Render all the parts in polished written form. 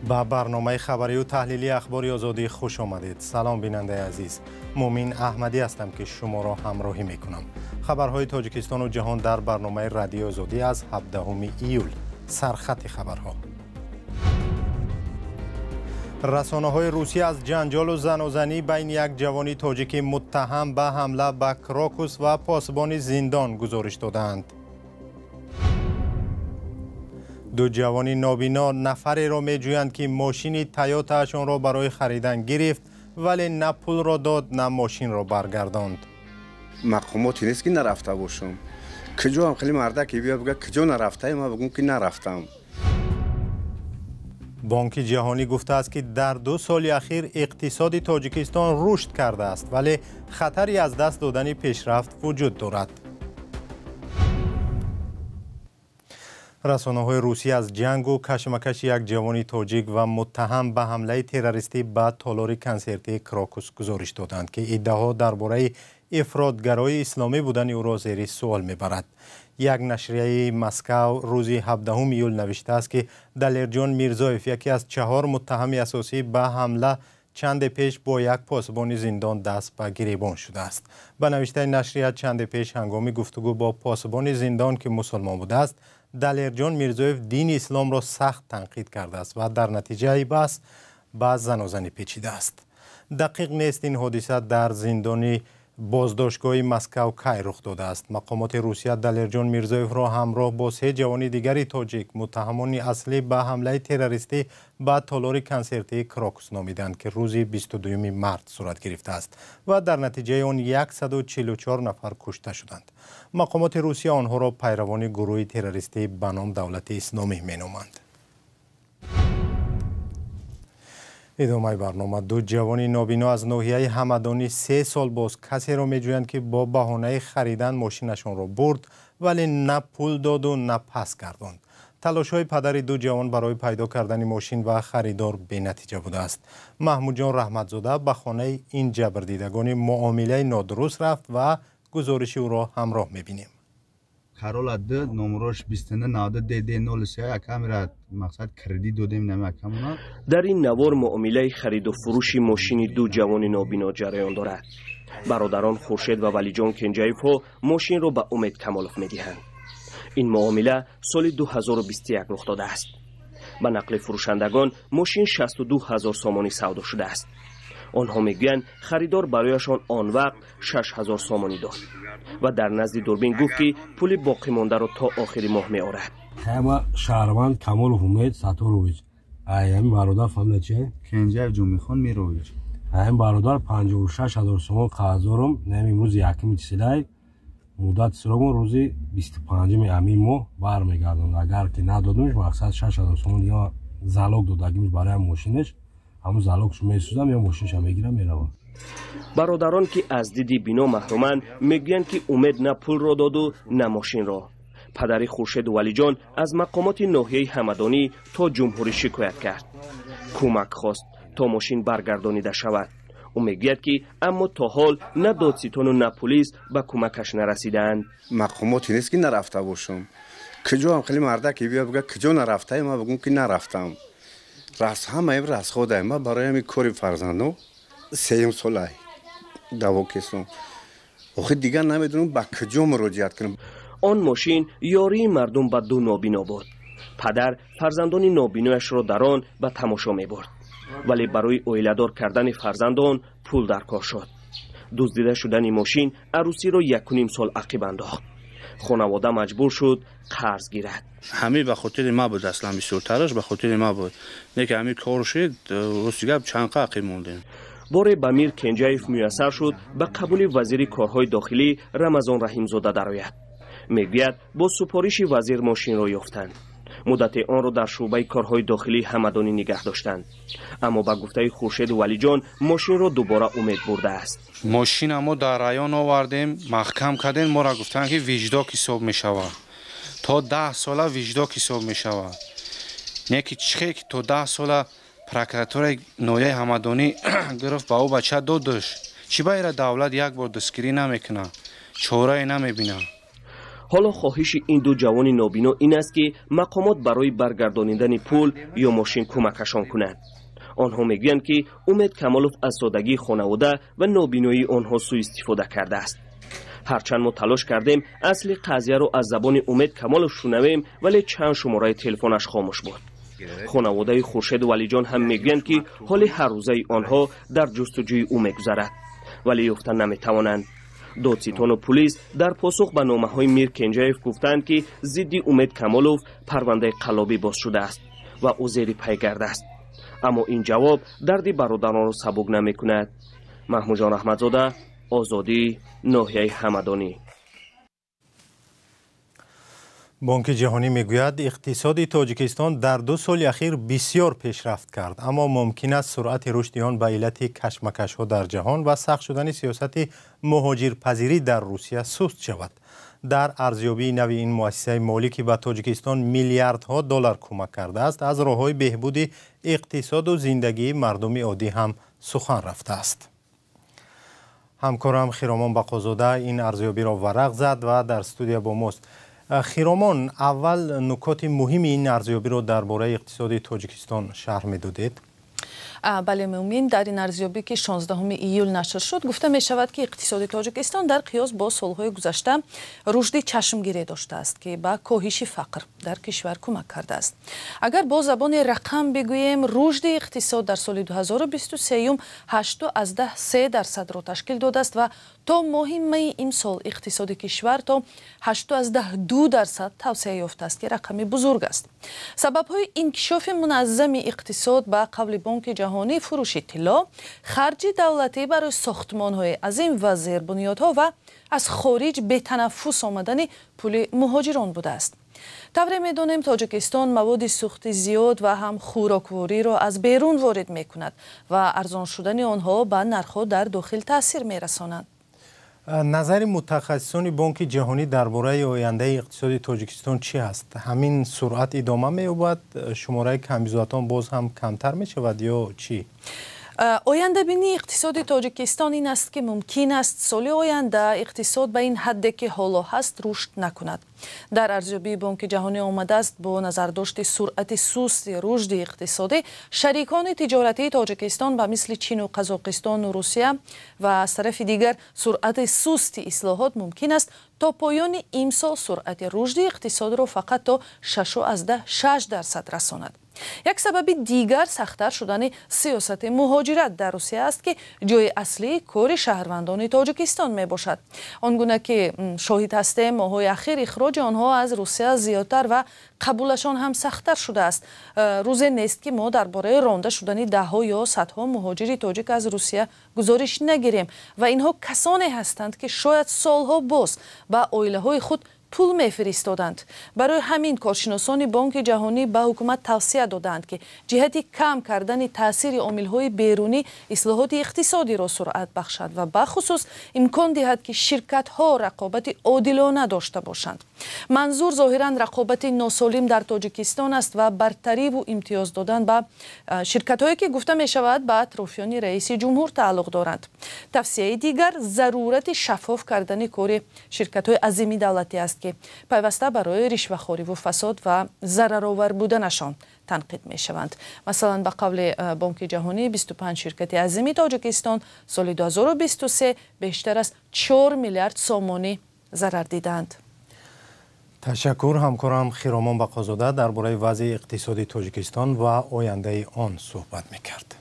با برنامه خبری و تحلیلی اخبار آزادی خوش آمدید. سلام بیننده عزیز، مومین احمدی هستم که شما را همراهی میکنم. خبرهای تاجیکستان و جهان در برنامه رادیو آزادی از 17 ایول. سرخط خبرها. رسانه‌های روسیه از جنجال و زنی بین یک جوان تاجیک متهم به حمله به کراکوس و پاسبان زندان گزارش دادند. دو جوان نابینا نفری را می‌جویند که ماشین تویوتاشان را برای خریدن گرفت ولی نه پول را داد نه ماشین را برگرداند. مقاماتی نیست که نرفته باشم. کجا هم خیلی مردکی بیا بگه کجا نرفته، ما بگم که نرفتم. بانک جهانی گفته است که در 2 سال اخیر اقتصاد تاجیکستان رشد کرده است ولی خطری از دست دادن پیشرفت وجود دارد. رسانه‌های روسیه از جنگ و کشمکش یک جوان تاجیک و متهم به حمله تروریستی به تالار کنسرتی کراکوس گزارش دادند که ادعاها درباره افراطگرای اسلامی بودن او را زیر سوال میبرد. یک نشریه مسکو روز 17 ایول نوشته است که دلیرجان میرزایف یکی از 4 متهم اساسی به حمله چند پیش با یک پاسبان زندان دست به گریبان شده است. به نوشته نشریه چند پیش هنگام گفتگو با پاسبان زندان که مسلمان بوده است، دلیرجان میرزایف دین اسلام را سخت تنقید کرده است و در نتیجه بحث به زن و زنی پیچیده است. دقیق نیست این حادثه در زندان بازداشتگاه مسکو کی رخ داده است. مقامات روسیه دلیرجان میرزایف را همراه با 3 جوان دیگری تاجیک متهمان اصلی به حمله تروریستی به تالار کنسرتی کراکوس نامیدند که روز 22 مارس صورت گرفته است و در نتیجه آن 144 نفر کشته شدند. مقامات روسیه آنها را پیروان گروه تروریستی به نام دولت اسلامی مینامند. ادامه برنامه. 2 جوان نابینا از ناحیه همدانی 3 سال باز کسی را می‌جویند که با بهانه خریدن ماشینشان را برد ولی نه پول داد و نه پس گرداند. تلاش‌های پدر 2 جوان برای پیدا کردن ماشین و خریدار بی‌نتیجه بوده است. محمود جان رحمتزاده به خانه این جبردیدگان معامله نادرست رفت و گزارش او را همراه می‌بینیم. Карол адда номерош 2990 камера мақсад кредит додем намакамона. در این نوار معامله خرید و فروش ماشین 2 جوان نابینا جریان دارد. برادران خورشید و ولیجان کنجایف ها ماشین را به امید کمالوف می‌دهند. این معامله سال 2021 رخ داده است. به نقل فروشندگان ماشین 62000 سامانی سودا شده است. آنها میگویند خریدار برایشان آن وقت 6000 سامانی داد و در نزد دوربین گفت که پول باقی مانده را تا آخر ماه میآورد. همه شهروند کمال حمید ساتوروویچ این برادر فهمیده چیه؟ کنجایف جمیخان میروویچ این برادر 56000 سومان قرضدارم امروز یکم چیزای مدت سرگون روزی 25 همین ماه برمیگردند. اگر که ندادمش مقصد 6000 سومان یا زالوگ دادگیمش برای ماشینش همون زالوگش میسوزم یا ماشینش میگیرم میروم. برادران که از دیدی بینا محرومند میگویند که امید نه پول را داد و نه ماشین را. پدر خورشید ولیجان از مقامات ناحیه همدانی تا جمهوری شکایت کرد. کمک خواست تا ماشین برگردانیده شود. او میگوید که اما تا حال نه دادستان و نه پلیس به کمکش نرسیدند. مقاماتی نیست که نرفته باشم. کجا هم خیلی مردکی بیا بگه کجا نرفته، ما بگم که نرفتم. راست همه راست خودم ما برای همین کاری فرزندم 3 ساله دعوا کردم. آخه دیگر نمیدونم با کجا مراجعت کنم. آن ماشین یاری مردم به 2 نابینا بود. پدر فرزندان نابینایش را در آن به تماشا می‌برد ولی برای اویله‌دار کردن فرزندان پول در کار شد. دزدیده شدن ماشین عروسی را 1.5 سال عقب انداخت. خانواده مجبور شد قرض گیرد. همه به خاطر ما بود، اصلا بسیار تلاش به خاطر ما بود. نه که همین کار شد روسیگاب چند عقب موندیم. بار به میر کنجایف میسر شد به قبول وزیر کارهای داخلی رمضان رحیمزاده درآید. میگوید با سفارش وزیر ماشین را یافتند. مدت آن را در شعبه کارهای داخلی همدانی نگه داشتند. اما با گفته خورشید ولیجان ماشین را دوباره امید برده است. ماشین ما در رایان آوردیم، محکم کردیم، ما را گفتند که وجداک حساب می شود. تا 10 ساله وجداک حساب می شود. نه که چه که تا 10 ساله پروکراتور ناحیه همدانی گرفت با او بچه دادش. چی باید دولت یک بار دستگیری نمیکنه؟ چاره نمیبینه. حالا خواهش این دو جوان نابینا این است که مقامات برای برگردانیدن پول یا ماشین کمکشان کنند. آنها میگویند که امید کمالوف از سادگی خانواده و نابینایی آنها سوء استفاده کرده است. هرچند ما تلاش کردیم اصل قضیه رو از زبان امید کمالوف شنویم ولی چند شماره تلفنش خاموش بود. خانواده خورشید ولیجان هم میگویند که حال هر روزه آنها در جستجوی او میگذرد ولی یافتن نمیتوانند. دادستان و پلیس در پاسخ به نامه‌های میر کنجایف گفتند که ضد امید کمالوف پرونده قلابی باز شده است و او زیر پیگرد است. اما این جواب درد برادران را سبک نمی‌کند. محمود جان احمدزاده، آزادی، ناحیه همدانی. بانک جهانی میگوید اقتصاد تاجیکستان در 2 سال اخیر بسیار پیشرفت کرد، اما ممکن است سرعت رشد آن به علت کشمکش‌ها در جهان و سخت شدن سیاست مهاجرپذیری در روسیه سست شود. در ارزیابی نو این مؤسسه مالی که به تاجیکستان میلیاردها دلار کمک کرده است، از راه‌های بهبود اقتصاد و زندگی مردم عادی هم سخن رفته است. همکارم خیرامان بقازاده این ارزیابی را ورق زد و در استودیو با ماست. خیرامان، اول نکات مهم این ارزیابی را درباره اقتصاد تاجیکستان شرح می‌دادید؟ بله مومین، در این ارزیابی که 16 ایول نشر شد گفته می شود که اقتصاد تاجیکستان در قیاس با سالهای گذشته رشد چشمگیری داشته است که به کاهش فقر در کشور کمک کرده است. اگر با زبان رقم بگوییم رشد اقتصاد در سال 2023 8.3% را تشکیل داده است و تا ماه می امسال اقتصاد کشور تا 8.2% توسعه یافته است که رقم بزرگ است. سبب‌های انکشاف منظم اقتصاد به قول بانک جهانی فروش طلا، خرج دولتی برای ساختمان‌های عظیم و زیربنیادها و از خارج به تنفس آمدن پول مهاجران بوده است. طوری می‌دانیم تاجیکستان مواد سوخت زیاد و هم خوراکواری را از بیرون وارد می‌کند و ارزان شدن آنها به نرخ‌ها در داخل تاثیر می‌رسانند. نظر متخصصان بانک جهانی درباره آینده اقتصاد تاجیکستان چی است؟ همین سرعت ادامه می‌یابد؟ شماره کمبودان باز هم کمتر می‌شود یا چی؟ آینده بینی اقتصاد تاجیکستان این است که ممکن است سال آینده اقتصاد به این حدی که حالا هست رشد نکند. در ارزیابی بانک جهانی آمده است با نظرداشت سرعت سست رشد اقتصادی، شریکان تجارتی تاجیکستان به مثل چین و قزاقستان و روسیه و از طرف دیگر سرعت سست اصلاحات ممکن است تا پایان امسال سرعت رشد اقتصاد را فقط تا 6.6% رساند. یک سبب دیگر سخت‌تر شدن سیاست مهاجرت در روسیه است که جای اصلی کار شهروندان تاجیکستان می باشد. آنگونه که شاهد هستیم ماه‌های اخیر اخراج آنها از روسیه زیادتر و قبولشان هم سخت‌تر شده است. روزی نیست که ما درباره رانده شدن ده‌ها یا صدها مهاجر تاجیک از روسیه گزارش نگیریم و اینها کسانی هستند که شاید سالها باز به عائله‌های خود پول میفرستادند. برای همین کارشناسان بانک جهانی به حکومت توصیه دادند که جهت کم کردن تاثیر عامل‌های بیرونی اصلاحات اقتصادی را سرعت بخشد و به خصوص امکان دهد که شرکت‌ها رقابت عادلانه داشته باشند. منظور ظاهراً رقابت ناسالم در تاجیکستان است و برتری و امتیاز دادن به شرکت‌هایی که گفته می‌شود به اطرافیان رئیس جمهور تعلق دارند. توصیه دیگر ضرورت شفاف کردن کار شرکت‌های عظیمی دولتی است که پیوسته برای رشوه‌خواری و فساد و ضررآور بودنشان تنقید می شوند. مثلا به قول بانک جهانی 25 شرکت عظیمی تاجیکستان سال 2023 بیشتر از 4 میلیارد سومانی ضرر دیدند. تشکر. همکارم خیرامان بقازاده درباره وضع اقتصادی تاجیکستان و آینده آن صحبت می‌کرد.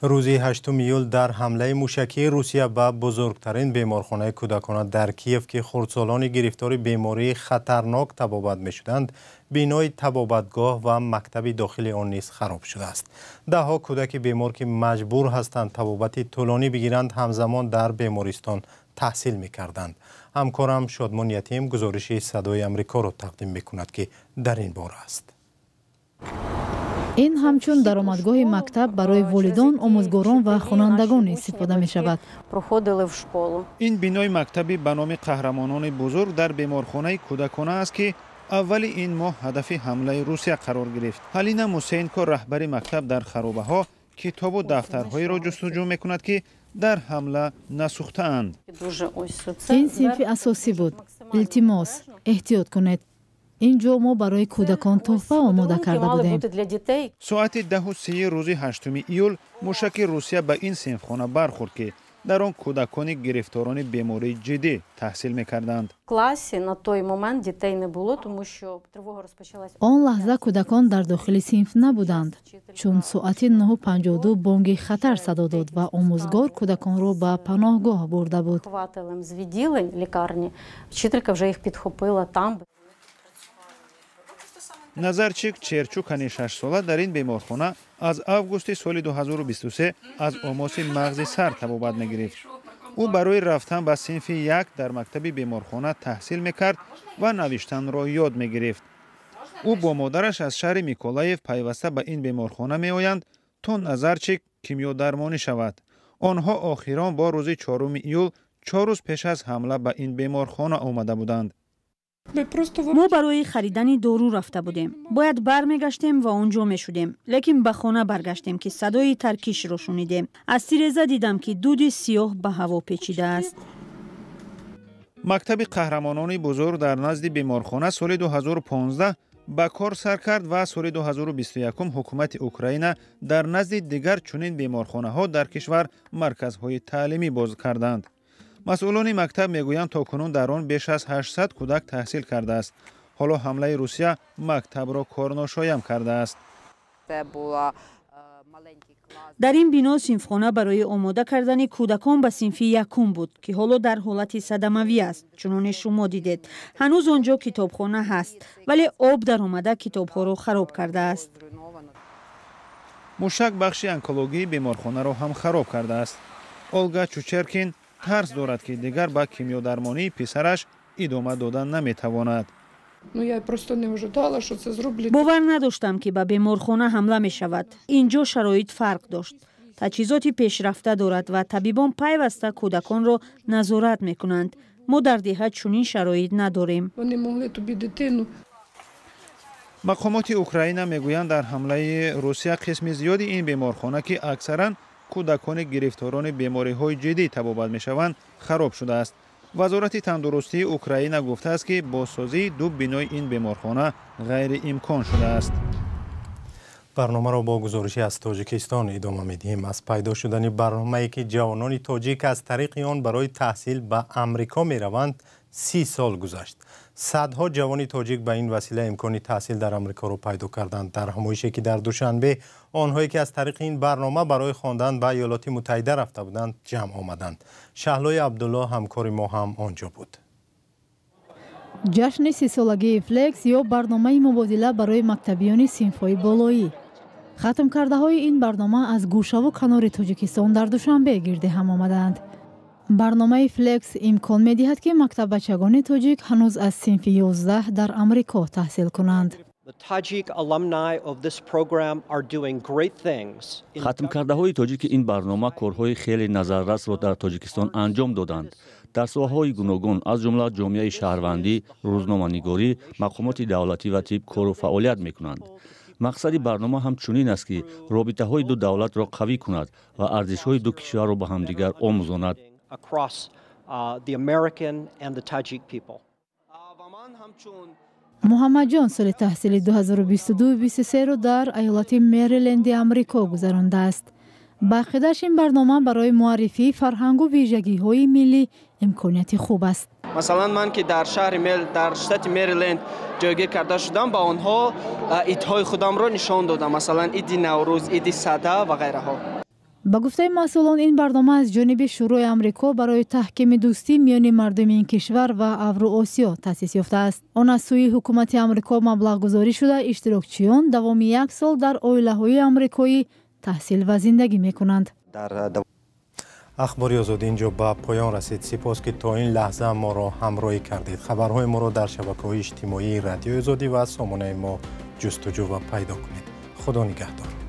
روزی 8 ایول در حمله موشکی روسیه به بزرگترین بیمارخانه کودکان در کیف که خردسالان گرفتار بیماری خطرناک طبابت می‌شدند، بینای طبابتگاه و مکتب داخل آن نیز خراب شده است. ده‌ها کودک بیمار که مجبور هستند طبابت طولانی بگیرند همزمان در بیمارستان تحصیل می‌کردند. همکارم شادمان یتیم گزارش صدای آمریکا را تقدیم می‌کند که در این باره است. این همچون درآمدگاه مکتب برای والدان، آموزگاران و خوانندگان استفاده می شود. این بینای مکتبی به نام قهرمانان بزرگ در بیمارخانه کودکان است که اول این ماه هدف حمله روسیه قرار گرفت. هلینا موسینکو رهبر مکتب در خرابه ها کتاب و دفترهای را جستجو میکند که در حمله نسوخته‌اند. این صنف اساسی بود. التماس احتیاط کنید. اینجا ما برای کودکان تحفه آماده کرده بودیم. ساعت 10:03 روز 8 ایول موشک روسیه به این صنفخانه برخورد که در آن کودکان گرفتاران بیماری جدی تحصیل میکردند. آن لحظه کودکان در داخل صنف نبودند چون ساعت 9:52 بانگ خطر صدا داد و آموزگار کودکان را به پناهگاه برده بود. назарчик черчукани 6 сола дар ин беморхона аз августи соли 2023 аз омоси мағзи сар табобат мегирифт. ӯ барои рафтан ба синфи 1 дар мактаби беморхона таҳсил мекард ва навиштанро ёд мегирифт. ӯ бо модараш аз шаҳри Миколаев пайваста ба ин беморхона меоянд то назарчик кимиёдармонӣ шавад. онҳо охирон бо рӯзи 4 июл 4 рӯз пеш аз ҳамла ба ин беморхона омада буданд. мо барои харидани дору рафта будем. бояд бармегаштем ва он ҷо мешудем. лекин ба хона баргаштем ки садои таркишро шунидем. аз тиреза дидам ки дуди сиёҳ ба ҳаво печидааст. мактаби қаҳрамонони бузург дар назди беморхона соли 2015 ба кор сар кард ва соли 2021 ҳукумати Украина дар назди дигар чунин беморхонаҳо дар кишвар марказҳои таълимӣ боз карданд. масъулони мактаб мегӯянд то кунун дар он беш аз 800 кӯдак таҳсил кардааст. ҳоло ҳамлаи Русия мактабро корношоям кардааст. дар ин бино синфхона барои омода кардани кӯдакон ба синфи якум буд ки ҳоло дар ҳолати садамавӣ аст. чуноне шумо дидед ҳанӯз он ҷо китобхона ҳаст вале об даромада китобҳоро хароб кардааст. мушак бахши онкологии беморхонаро ҳам хароб кардааст. Олга Чучеркин тарс дорад ки дигар ба кимиёдармонии писараш идома дода наметавонад. бовар надоштам ки ба беморхона ҳамла мешавад. ин ҷо шароит фарқ дошт. таҷҳизоти пешрафта дорад ва табибон пайваста кӯдаконро назорат мекунанд. мо дар деҳа чунин шароит надорем. мақомоти Украина мегӯянд дар ҳамлаи Русия қисми зиёди ин беморхона ки аксаран кӯдакони гирифторони бемориҳои ҷиддӣ табобат мешаванд хароб шудааст. вазорати тандурустии Украина гуфтааст ки бозсозии ду бинои ин беморхона ғайриимкон шудааст. барномаро бо гузориши аз Тоҷикистон идома медиҳем. аз пайдо шудани барномае ки ҷавонони тоҷик аз тариқи он барои таҳсил ба Амрико мераванд 30 сол гузашт. садҳо ҷавони тоҷик ба ин васила имкони таҳсил дар Амрикоро пайдо карданд. дар ҳамоише ки дар душанбе онҳое ки аз тариқи ин барнома барои хондан ба Иёлоти Муттаҳида рафта буданд ҷамъ омаданд. шаҳлои Абдулло ҳамкори мо ҳам онҷо буд. ҷашни 30-солагии Flex ё барномаи мубодила барои мактабиёни синфҳои болоӣ. хатмкардаҳои ин барнома аз гӯшаву канори Тоҷикистон дар душанбе гирди ҳам омаданд. барномаи Flex имкон медиҳад ки мактаббачагони тоҷик ҳанӯз аз синфи 11 дар Амрико таҳсил кунанд. хатмкардаҳои тоҷики ин барнома корҳои хеле назаррасро дар Тоҷикистон анҷом доданд. дар соҳаҳои гуногун аз ҷумла ҷомеаи шаҳрвандӣ, рӯзноманигорӣ, мақомоти давлатӣ ва тиб кору фаъолият мекунанд. мақсади барнома ҳамчунин аст ки робитаҳои ду давлатро қавӣ кунад ва арзишҳои ду кишварро ба ҳамдигар омӯзонад. муҳаммадҷон соли таҳсили 2022-23ро дар аёлати Мэриленди Амрико гузарондааст. ба ақидааш ин барнома барои муаррифии фарҳангу вижагиҳои миллӣ имконияти хуб аст. масалан ман ки дар шаҳри дар штати Мэриленд ҷойгир карда шудам ба онҳо идҳои худамро нишон додам, масалан иди наврӯз, иди сада ва ғайраҳо. ба гуфтаи масъулон ин барнома аз ҷониби шӯрои Амрико барои таҳкими дӯстӣ миёни мардуми ин кишвар ва Авроосиё таъсис ёфтааст. он аз сӯи ҳукумати Амрико маблағгузорӣ шуда иштирокчиён давоми 1 сол дар оилаҳои амрикоӣ таҳсил ва зиндагӣ мекунанд. ахбори озодӣ инҷо ба поён расид. сипос ки то ин лаҳза моро ҳамроҳӣ кардед. хабарҳои моро дар шабакаҳои иҷтимоии радиои озодӣ ва сомонаи мо ҷустуҷӯ ва пайдо кунед. худо нигаҳдор.